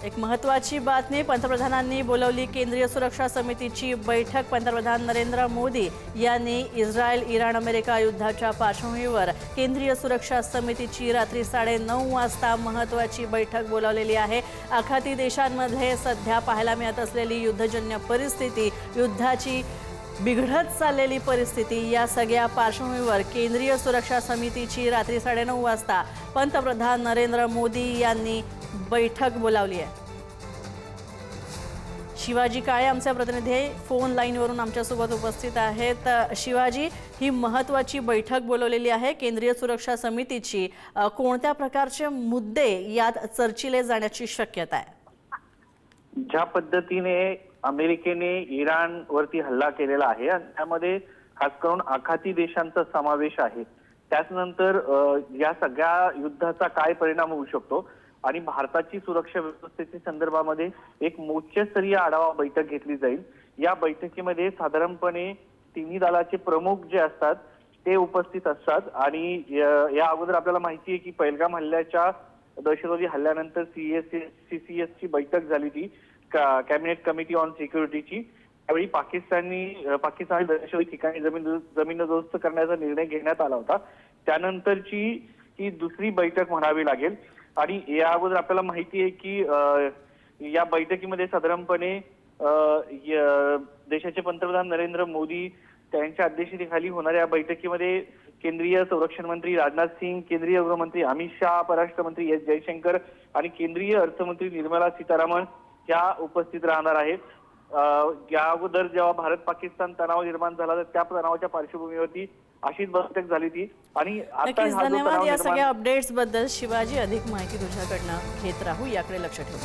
एक महत्त्वाची बातमी, पंतप्रधानांनी बोलावली केंद्रीय सुरक्षा समितीची बैठक। पंतप्रधान नरेंद्र मोदी यांनी इस्रायल, इराण, अमेरिका युद्धाच्या पार्श्वभूमीवर केंद्रीय सुरक्षा समितीची रात्री 9:30 वाजता महत्त्वाची बैठक बोलावलेली आहे। आखाती देशांमध्ये सध्या पाहायला मिळत असलेली युद्धजन्य परिस्थिती, युद्धाची बिघडत चाललेली परिस्थिती, या सगळ्या पार्श्वभूमीवर केंद्रीय सुरक्षा समितीची रात्री 9:30 वाजता पंतप्रधान नरेंद्र मोदी यांनी बैठक बोलावली आहे। शिवाजी काळे आमचे प्रतिनिधी फोन लाईनवरून आमच्यासोबत उपस्थित आहेत। शिवाजी, ही महत्त्वाची बैठक बोलवलेली आहे केंद्रीय सुरक्षा समितीची, कोणत्या प्रकारचे मुद्दे यात चर्चिले जाण्याची शक्यता आहे? ज्या पद्धतीने अमेरिकेने इराणवरती हल्ला केलेला आहे आणि त्यामध्ये खास करून आखाती देशांचा समावेश आहे, त्यानंतर या सगळ्या युद्धाचा काय परिणाम होऊ शकतो आणि भारताची सुरक्षा व्यवस्थेच्या संदर्भामध्ये एक उच्चस्तरीय आढावा बैठक घेतली जाईल। या बैठकीमध्ये साधारणपणे तिन्ही दलाचे प्रमुख जे असतात ते उपस्थित असतात आणि या अगोदर आपल्याला माहिती आहे की पहलगाम हल्ल्याच्या दहशतवादी हल्ल्यानंतर CCS ची बैठक झाली ती कॅबिनेट कमिटी ऑन सिक्युरिटीची। त्यावेळी पाकिस्तानी दहशतवादी ठिकाणी जमीनदोस्त करण्याचा निर्णय घेण्यात आला होता। त्यानंतरची ही दुसरी बैठक म्हणावी लागेल आणि या अगोदर आपल्याला माहिती आहे की या बैठकीमध्ये साधारणपणे देशाचे पंतप्रधान नरेंद्र मोदी त्यांच्या अध्यक्षतेखाली होणाऱ्या बैठकीमध्ये केंद्रीय संरक्षण मंत्री राजनाथ सिंग, केंद्रीय गृहमंत्री अमित शाह, परराष्ट्र मंत्री एस जयशंकर आणि केंद्रीय अर्थमंत्री निर्मला सीतारामन या उपस्थित राहणार आहेत। या अगोदर जेव्हा भारत पाकिस्तान तणाव निर्माण झाला तर त्या तणावाच्या पार्श्वभूमीवरती अशीच बैठक झाली ती आणि आता धन्यवाद या सगळ्या अपडेट्स बद्दल शिवाजी। अधिक माहिती तुझ्याकडनं घेत राहू, याकडे लक्ष ठेवू।